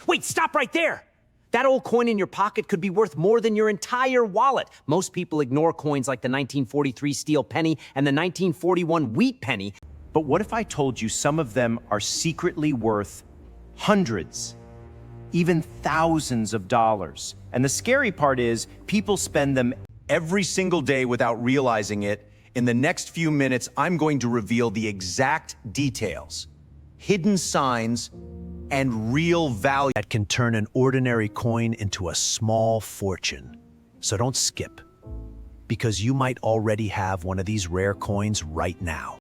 Wait, stop right there! That old coin in your pocket could be worth more than your entire wallet. Most people ignore coins like the 1943 steel penny and the 1941 wheat penny. But what if I told you some of them are secretly worth hundreds, even thousands of dollars? And the scary part is, people spend them every single day without realizing it. In the next few minutes, I'm going to reveal the exact details, hidden signs, and real value that can turn an ordinary coin into a small fortune. So don't skip, because you might already have one of these rare coins right now.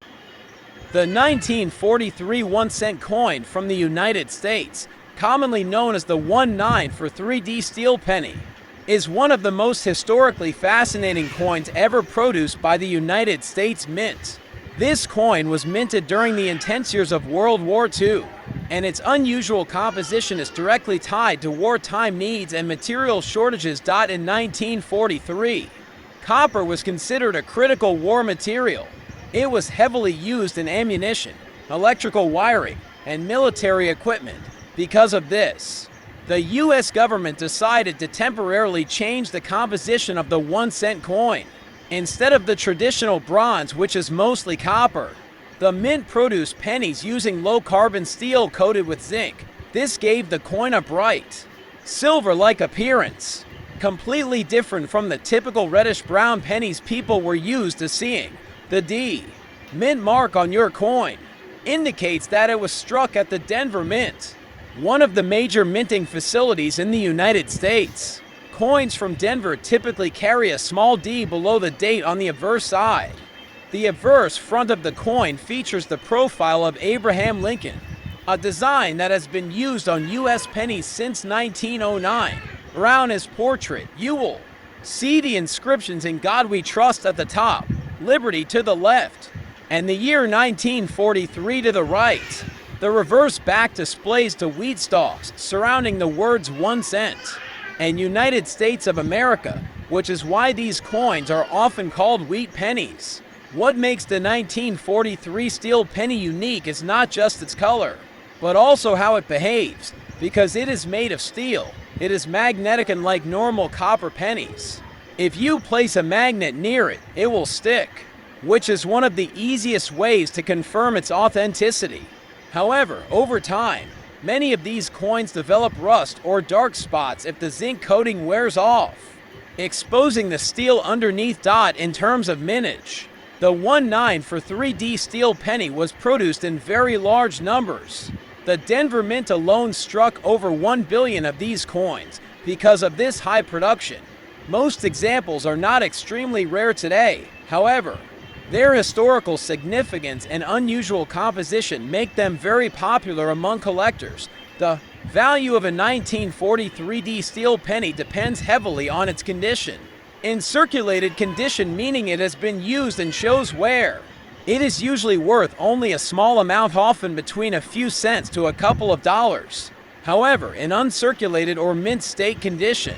The 1943 1-cent coin from the United States, commonly known as the 1-9 for 3D steel penny, is one of the most historically fascinating coins ever produced by the United States Mint. This coin was minted during the intense years of World War II, and its unusual composition is directly tied to wartime needs and material shortages. In 1943, copper was considered a critical war material. It was heavily used in ammunition, electrical wiring, and military equipment. Because of this, the U.S. government decided to temporarily change the composition of the 1-cent coin. Instead of the traditional bronze, which is mostly copper, the mint produced pennies using low-carbon steel coated with zinc. This gave the coin a bright, silver-like appearance, completely different from the typical reddish-brown pennies people were used to seeing. The D Mint mark on your coin indicates that it was struck at the Denver Mint, one of the major minting facilities in the United States. Coins from Denver typically carry a small D below the date on the obverse side. The obverse front of the coin features the profile of Abraham Lincoln, a design that has been used on U.S. pennies since 1909. Around his portrait, you will see the inscriptions "In God We Trust" at the top, "Liberty" to the left, and the year 1943 to the right. The reverse back displays the wheat stalks surrounding the words 1 cent and United States of America, which is why these coins are often called wheat pennies. What makes the 1943 steel penny unique is not just its color, but also how it behaves. Because it is made of steel, it is magnetic, and like normal copper pennies, if you place a magnet near it, it will stick, which is one of the easiest ways to confirm its authenticity. However, over time, many of these coins develop rust or dark spots if the zinc coating wears off, exposing the steel underneath. In terms of mintage, the 1-9 for 3D steel penny was produced in very large numbers. The Denver Mint alone struck over 1 billion of these coins. Because of this high production, most examples are not extremely rare today. However, their historical significance and unusual composition make them very popular among collectors. The value of a 1943 3D steel penny depends heavily on its condition. In circulated condition, meaning it has been used and shows wear, it is usually worth only a small amount, often between a few cents to a couple of dollars. However, in uncirculated or mint state condition,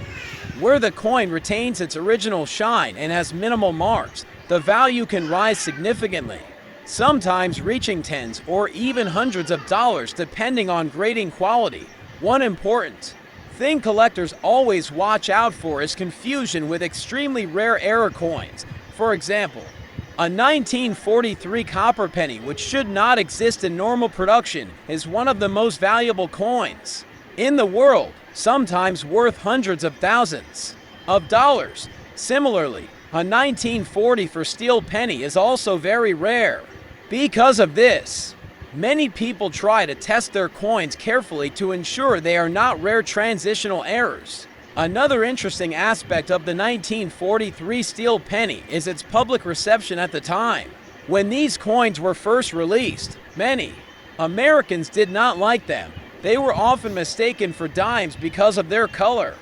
where the coin retains its original shine and has minimal marks, the value can rise significantly, sometimes reaching tens or even hundreds of dollars depending on grading quality. One important thing collectors always watch out for is confusion with extremely rare error coins. For example, a 1943 copper penny, which should not exist in normal production, is one of the most valuable coins in the world, sometimes worth hundreds of thousands of dollars. Similarly, a 1940 for steel penny is also very rare. Because of this, many people try to test their coins carefully to ensure they are not rare transitional errors. Another interesting aspect of the 1943 steel penny is its public reception at the time. When these coins were first released, many Americans did not like them. They were often mistaken for dimes because of their color,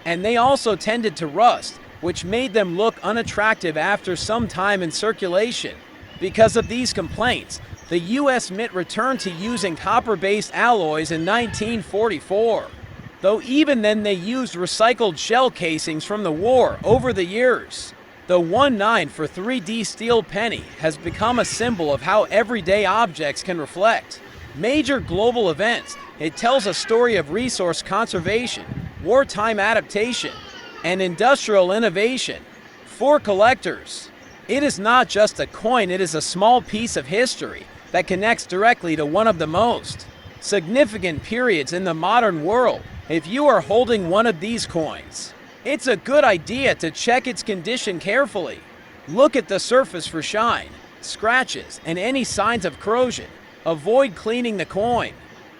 and they also tended to rust, which made them look unattractive after some time in circulation. Because of these complaints, the U.S. Mint returned to using copper-based alloys in 1944. Though even then they used recycled shell casings from the war. Over the years, the 1-9 for 3D steel penny has become a symbol of how everyday objects can reflect major global events. It tells a story of resource conservation, wartime adaptation, and industrial innovation. For collectors, it is not just a coin, it is a small piece of history that connects directly to one of the most significant periods in the modern world. If you are holding one of these coins, it's a good idea to check its condition carefully. Look at the surface for shine, scratches, and any signs of corrosion. Avoid cleaning the coin,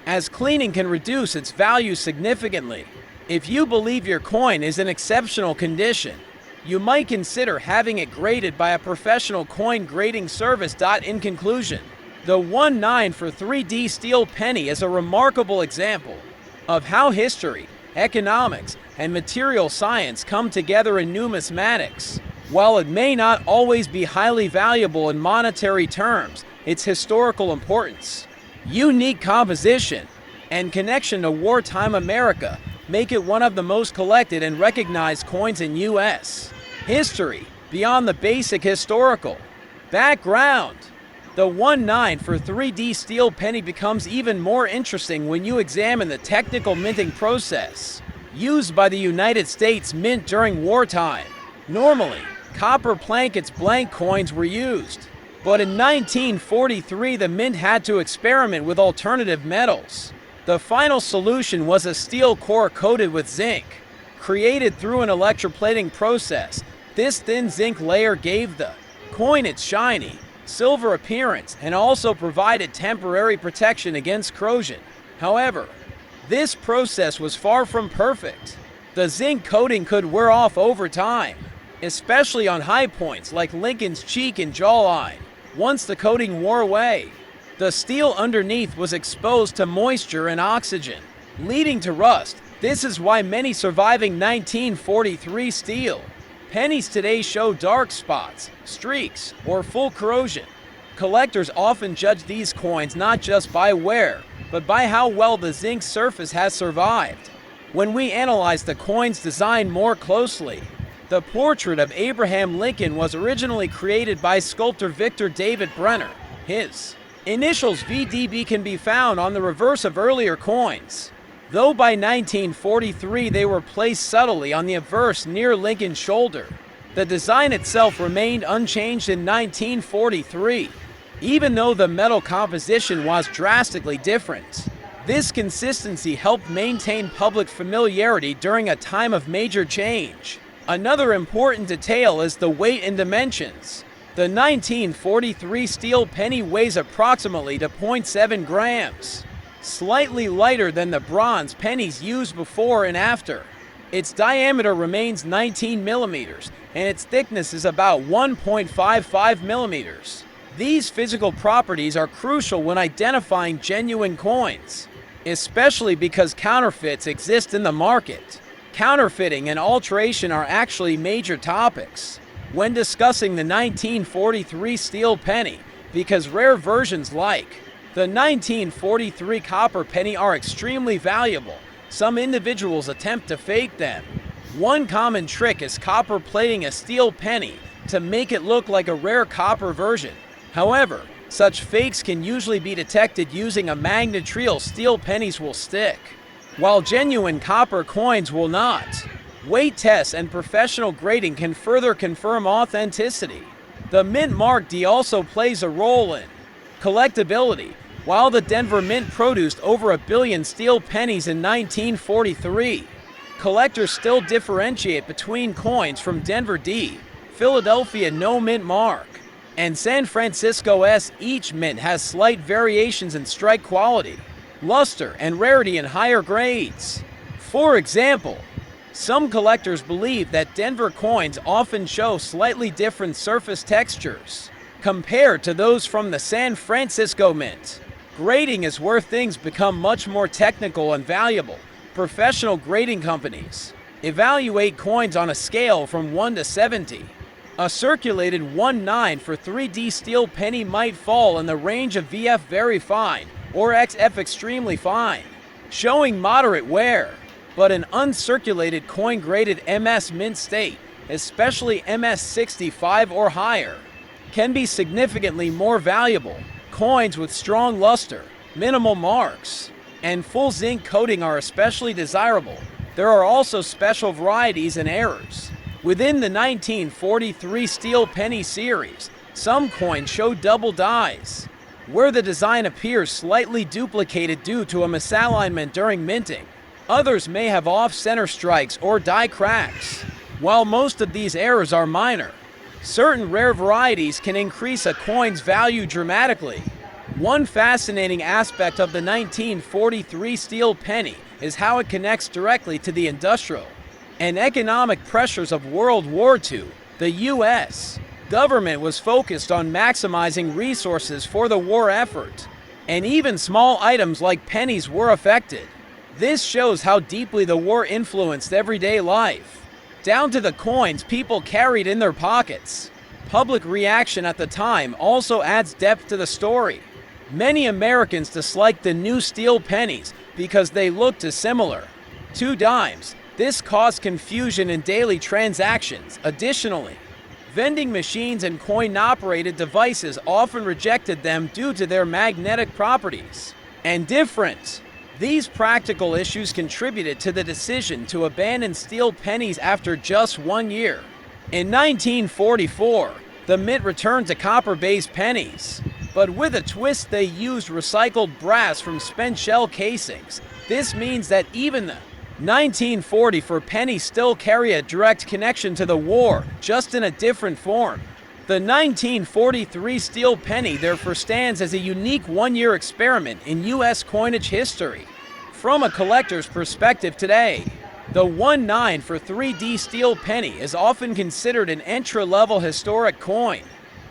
as cleaning can reduce its value significantly. If you believe your coin is in exceptional condition, you might consider having it graded by a professional coin grading service. In conclusion, the 1/9 for 3D steel penny is a remarkable example of how history, economics, and material science come together in numismatics. While it may not always be highly valuable in monetary terms, its historical importance, unique composition, and connection to wartime America make it one of the most collected and recognized coins in U.S. history. Beyond the basic historical background, the 1/9 for 3D steel penny becomes even more interesting when you examine the technical minting process used by the United States Mint during wartime. Normally, copper plankets blank coins were used, but in 1943 the Mint had to experiment with alternative metals. The final solution was a steel core coated with zinc. Created through an electroplating process, this thin zinc layer gave the coin its shiny, silver appearance and also provided temporary protection against corrosion. However, this process was far from perfect. The zinc coating could wear off over time, especially on high points like Lincoln's cheek and jawline. Once the coating wore away, the steel underneath was exposed to moisture and oxygen, leading to rust. This is why many surviving 1943 steel pennies today show dark spots, streaks, or full corrosion. Collectors often judge these coins not just by wear, but by how well the zinc surface has survived. When we analyze the coin's design more closely, the portrait of Abraham Lincoln was originally created by sculptor Victor David Brenner. His initials VDB can be found on the reverse of earlier coins, though by 1943 they were placed subtly on the obverse near Lincoln's shoulder. The design itself remained unchanged in 1943, even though the metal composition was drastically different. This consistency helped maintain public familiarity during a time of major change. Another important detail is the weight and dimensions. The 1943 steel penny weighs approximately 0.7 grams, slightly lighter than the bronze pennies used before and after. Its diameter remains 19 millimeters, and its thickness is about 1.55 millimeters. These physical properties are crucial when identifying genuine coins, especially because counterfeits exist in the market. Counterfeiting and alteration are actually major topics when discussing the 1943 steel penny, because rare versions like the 1943 copper penny are extremely valuable. Some individuals attempt to fake them. One common trick is copper plating a steel penny to make it look like a rare copper version. However, such fakes can usually be detected using a magnet reel. Steel pennies will stick, while genuine copper coins will not. Weight tests and professional grading can further confirm authenticity. The Mint Mark D also plays a role in collectability. While the Denver Mint produced over 1 billion steel pennies in 1943, collectors still differentiate between coins from Denver D, Philadelphia No Mint Mark, and San Francisco S. Each mint has slight variations in strike quality, luster, and rarity in higher grades. For example, some collectors believe that Denver coins often show slightly different surface textures compared to those from the San Francisco Mint. Grading is where things become much more technical and valuable. Professional grading companies evaluate coins on a scale from 1 to 70. A circulated 1/9 for 3D steel penny might fall in the range of VF very fine or XF extremely fine, showing moderate wear. But an uncirculated coin graded MS mint state, especially MS 65 or higher, can be significantly more valuable. Coins with strong luster, minimal marks, and full zinc coating are especially desirable. There are also special varieties and errors. Within the 1943 steel penny series, some coins show double dies, where the design appears slightly duplicated due to a misalignment during minting. Others may have off-center strikes or die cracks. While most of these errors are minor, certain rare varieties can increase a coin's value dramatically. One fascinating aspect of the 1943 steel penny is how it connects directly to the industrial and economic pressures of World War II. The U.S. government was focused on maximizing resources for the war effort, and even small items like pennies were affected. This shows how deeply the war influenced everyday life, down to the coins people carried in their pockets. Public reaction at the time also adds depth to the story. Many Americans disliked the new steel pennies because they looked too similar to dimes. This caused confusion in daily transactions. Additionally, vending machines and coin-operated devices often rejected them due to their magnetic properties and difference. These practical issues contributed to the decision to abandon steel pennies after just 1 year. In 1944, the mint returned to copper-based pennies, but with a twist. They used recycled brass from spent shell casings. This means that even the 1944 pennies still carry a direct connection to the war, just in a different form. The 1943 steel penny therefore stands as a unique one-year experiment in U.S. coinage history. From a collector's perspective today, the 1/9 for 3D steel penny is often considered an entry-level historic coin.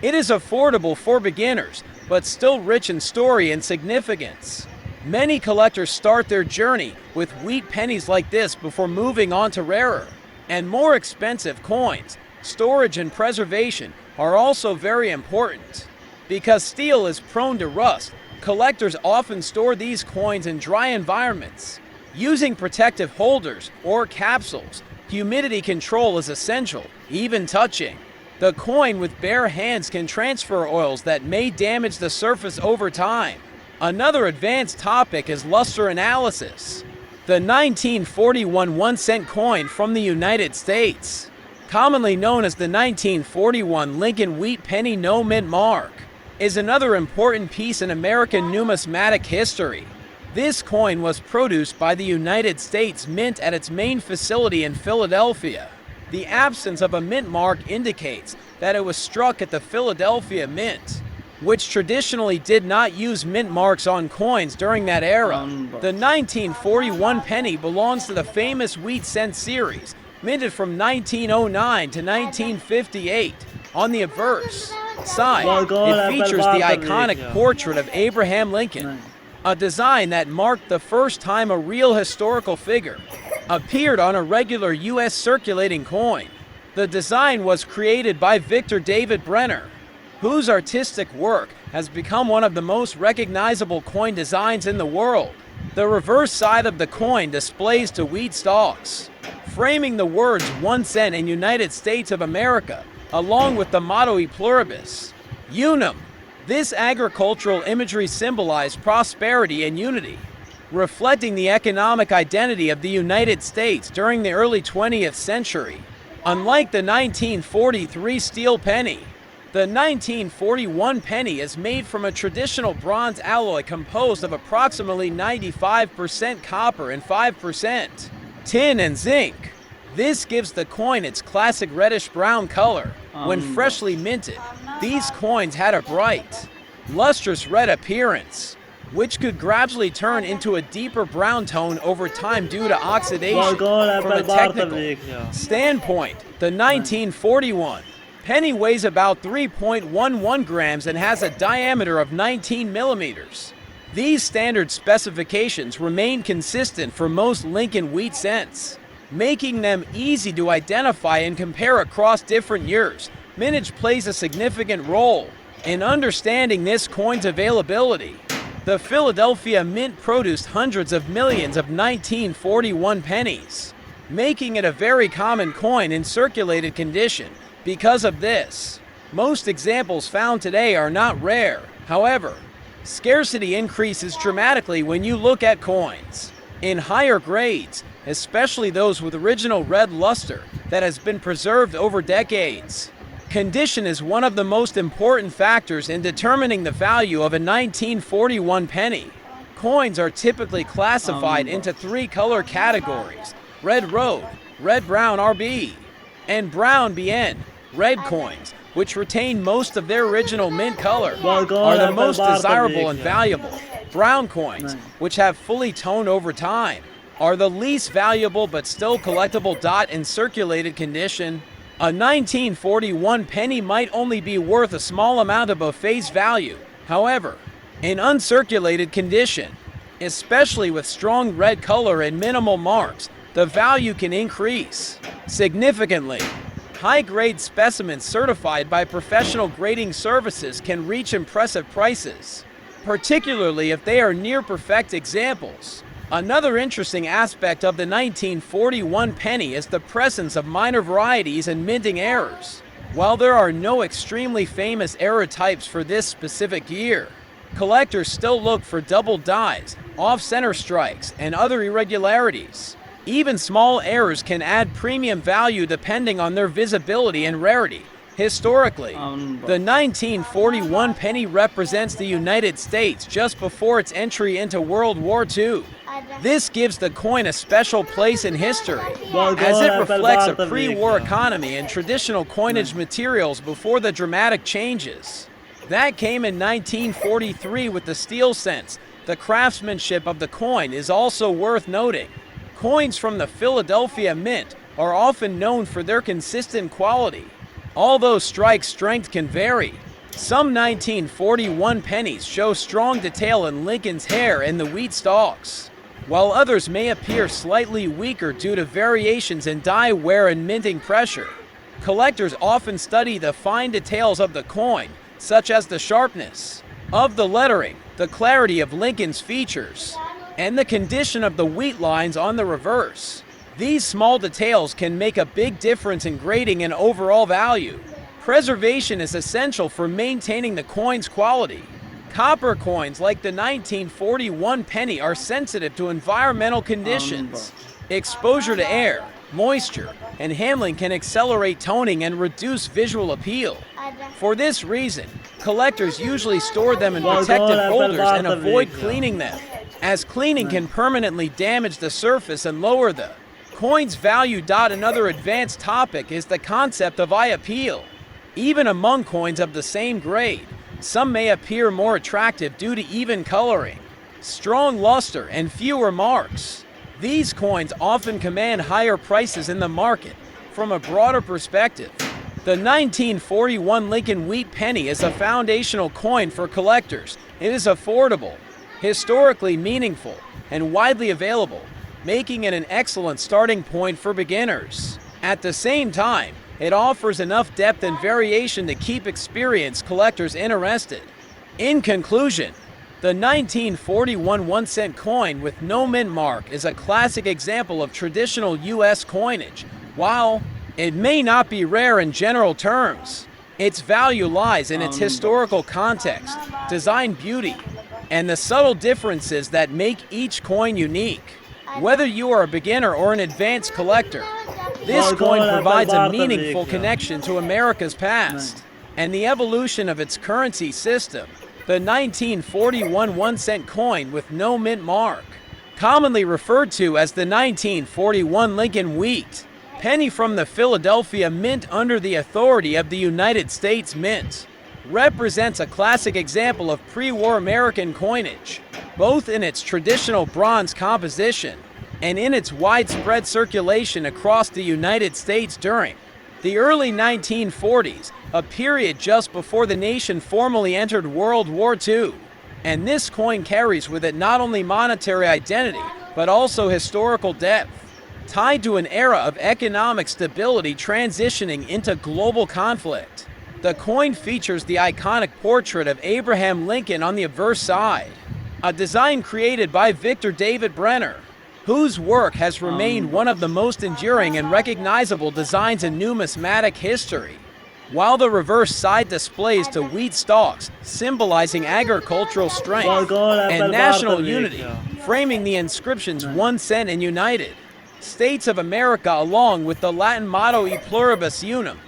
It is affordable for beginners, but still rich in story and significance. Many collectors start their journey with wheat pennies like this before moving on to rarer and more expensive coins. Storage and preservation are also very important. Because steel is prone to rust, collectors often store these coins in dry environments. Using protective holders or capsules, humidity control is essential, even touching the coin with bare hands can transfer oils that may damage the surface over time. Another advanced topic is luster analysis. The 1941 1-cent coin from the United States, commonly known as the 1941 Lincoln Wheat Penny No Mint Mark, is another important piece in American numismatic history. This coin was produced by the United States Mint at its main facility in Philadelphia. The absence of a mint mark indicates that it was struck at the Philadelphia Mint, which traditionally did not use mint marks on coins during that era. The 1941 penny belongs to the famous wheat cent series, minted from 1909 to 1958. On the obverse side, it features the iconic portrait of Abraham Lincoln, a design that marked the first time a real historical figure appeared on a regular U.S. circulating coin. The design was created by Victor David Brenner, whose artistic work has become one of the most recognizable coin designs in the world. The reverse side of the coin displays two wheat stalks, framing the words 1 cent in United States of America, along with the motto E Pluribus Unum. This agricultural imagery symbolized prosperity and unity, reflecting the economic identity of the United States during the early 20th century. Unlike the 1943 steel penny, the 1941 penny is made from a traditional bronze alloy composed of approximately 95% copper and 5% tin and zinc. This gives the coin its classic reddish-brown color. When freshly minted, these coins had a bright, lustrous red appearance, which could gradually turn into a deeper brown tone over time due to oxidation. From a technical standpoint, the 1941 penny weighs about 3.11 grams and has a diameter of 19 millimeters. These standard specifications remain consistent for most Lincoln wheat cents, making them easy to identify and compare across different years. Mintage plays a significant role in understanding this coin's availability. The Philadelphia Mint produced hundreds of millions of 1941 pennies, making it a very common coin in circulated condition. Because of this, most examples found today are not rare. However, Scarcity increases dramatically when you look at coins. In higher grades, especially those with original red luster that has been preserved over decades. Condition is one of the most important factors in determining the value of a 1941 penny. Coins are typically classified into three color categories: red road, red brown RB, and brown BN. Red coins, which retain most of their original mint color, are the most desirable and valuable. Brown coins, which have fully toned over time, are the least valuable but still collectible. In circulated condition, a 1941 penny might only be worth a small amount above face value. However, in uncirculated condition, especially with strong red color and minimal marks, the value can increase significantly. High-grade specimens certified by professional grading services can reach impressive prices, particularly if they are near-perfect examples. Another interesting aspect of the 1941 penny is the presence of minor varieties and minting errors. While there are no extremely famous error types for this specific year, collectors still look for double dies, off-center strikes, and other irregularities. Even small errors can add premium value depending on their visibility and rarity. Historically, the 1941 penny represents the United States just before its entry into World War II. This gives the coin a special place in history, as it reflects a pre-war economy and traditional coinage materials before the dramatic changes that came in 1943 with the steel cents. The craftsmanship of the coin is also worth noting. Coins from the Philadelphia Mint are often known for their consistent quality. Although strike strength can vary, some 1941 pennies show strong detail in Lincoln's hair and the wheat stalks, while others may appear slightly weaker due to variations in die wear and minting pressure. Collectors often study the fine details of the coin, such as the sharpness of the lettering, the clarity of Lincoln's features, and the condition of the wheat lines on the reverse. These small details can make a big difference in grading and overall value. Preservation is essential for maintaining the coin's quality. Copper coins like the 1941 penny are sensitive to environmental conditions. Exposure to air, moisture, and handling can accelerate toning and reduce visual appeal. For this reason, collectors usually store them in protective folders and avoid cleaning them, as cleaning can permanently damage the surface and lower the coin's value. Another advanced topic is the concept of eye appeal. Even among coins of the same grade, some may appear more attractive due to even coloring, strong luster, and fewer marks. These coins often command higher prices in the market. From a broader perspective, the 1941 Lincoln Wheat Penny is a foundational coin for collectors. It is affordable, historically meaningful, and widely available, making it an excellent starting point for beginners. At the same time, it offers enough depth and variation to keep experienced collectors interested. In conclusion, the 1941 1-cent coin with no mint mark is a classic example of traditional U.S. coinage. While it may not be rare in general terms, its value lies in its historical context, design beauty, and the subtle differences that make each coin unique. Whether you are a beginner or an advanced collector, this coin provides a meaningful connection to America's past and the evolution of its currency system. The 1941 1-cent coin with no mint mark, commonly referred to as the 1941 Lincoln Wheat Penny from the Philadelphia Mint under the authority of the United States Mint, represents a classic example of pre-war American coinage, both in its traditional bronze composition and in its widespread circulation across the United States during the early 1940s, a period just before the nation formally entered World War II. And this coin carries with it not only monetary identity, but also historical depth, tied to an era of economic stability transitioning into global conflict. The coin features the iconic portrait of Abraham Lincoln on the obverse side, a design created by Victor David Brenner, whose work has remained one of the most enduring and recognizable designs in numismatic history. while the reverse side displays to wheat stalks, symbolizing agricultural strength and national unity, framing the inscriptions 1 cent and United States of America, along with the Latin motto E pluribus unum.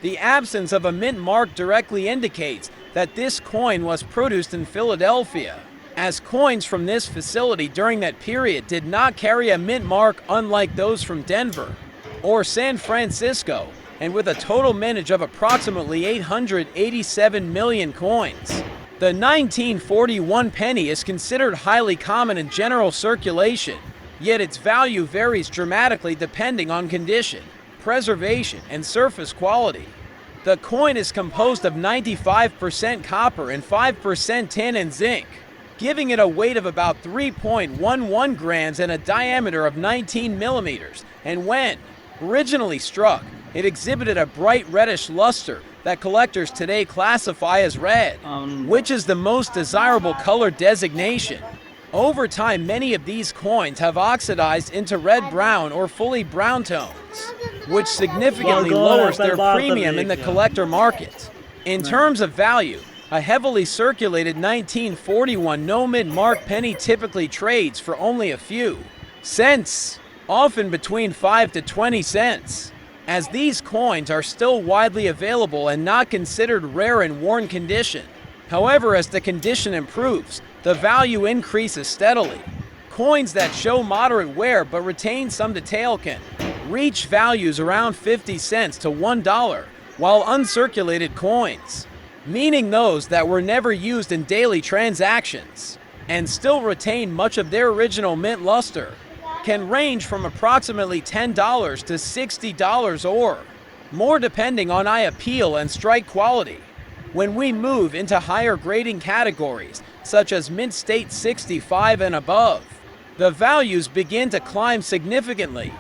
The absence of a mint mark directly indicates that this coin was produced in Philadelphia, as coins from this facility during that period did not carry a mint mark, unlike those from Denver or San Francisco, and with a total mintage of approximately 887 million coins. The 1941 penny is considered highly common in general circulation, yet its value varies dramatically depending on condition, preservation, and surface quality. The coin is composed of 95% copper and 5% tin and zinc, giving it a weight of about 3.11 grams and a diameter of 19 millimeters, and when originally struck, it exhibited a bright reddish luster that collectors today classify as red, which is the most desirable color designation. Over time, many of these coins have oxidized into red-brown or fully brown tones, which significantly lowers their premium in the collector market. In terms of value, a heavily circulated 1941 no-mint mark penny typically trades for only a few cents, often between 5 to 20 cents, as these coins are still widely available and not considered rare in worn condition. However, as the condition improves, the value increases steadily. Coins that show moderate wear but retain some detail can reach values around 50 cents to $1, while uncirculated coins, meaning those that were never used in daily transactions and still retain much of their original mint luster, can range from approximately $10 to $60 or more, depending on eye appeal and strike quality. When we move into higher grading categories, such as Mint State 65 and above, the values begin to climb significantly,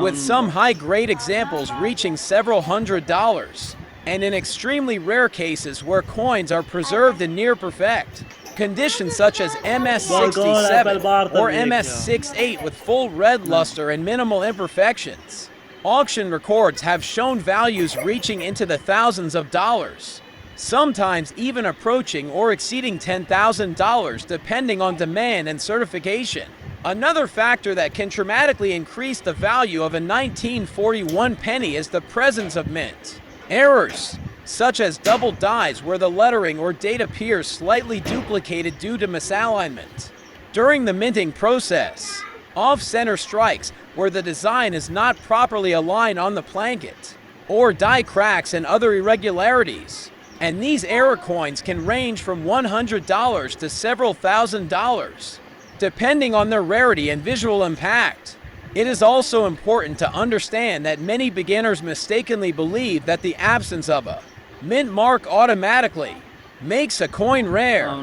with some high-grade examples reaching several $100s, and in extremely rare cases where coins are preserved in near-perfect conditions, such as MS-67 or MS-68 with full red luster and minimal imperfections. Auction records have shown values reaching into the thousands of dollars, sometimes even approaching or exceeding $10,000 depending on demand and certification. Another factor that can dramatically increase the value of a 1941 penny is the presence of mint errors, such as double dies where the lettering or date appears slightly duplicated due to misalignment during the minting process, off-center strikes where the design is not properly aligned on the blanket, or die cracks and other irregularities. And these error coins can range from $100 to several $1,000s, depending on their rarity and visual impact. It is also important to understand that many beginners mistakenly believe that the absence of a mint mark automatically makes a coin rare,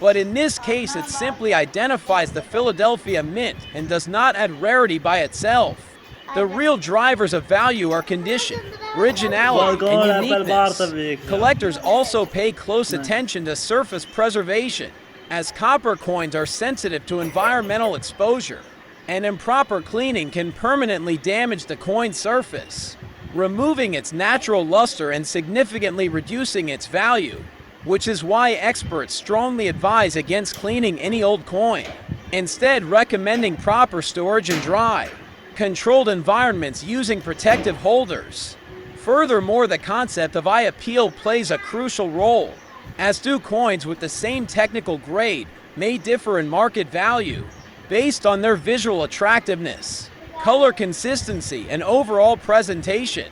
but in this case it simply identifies the Philadelphia Mint and does not add rarity by itself. The real drivers of value are condition, originality, and uniqueness. Collectors also pay close attention to surface preservation, as copper coins are sensitive to environmental exposure, and improper cleaning can permanently damage the coin surface, removing its natural luster and significantly reducing its value, which is why experts strongly advise against cleaning any old coin, instead recommending proper storage in dry, controlled environments using protective holders. Furthermore, the concept of eye appeal plays a crucial role, as two coins with the same technical grade may differ in market value based on their visual attractiveness, color consistency, and overall presentation,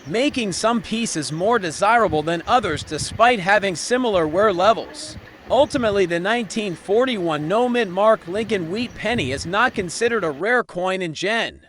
making some pieces more desirable than others despite having similar wear levels. Ultimately, the 1941 no-mint mark Lincoln wheat penny is not considered a rare coin in Gen.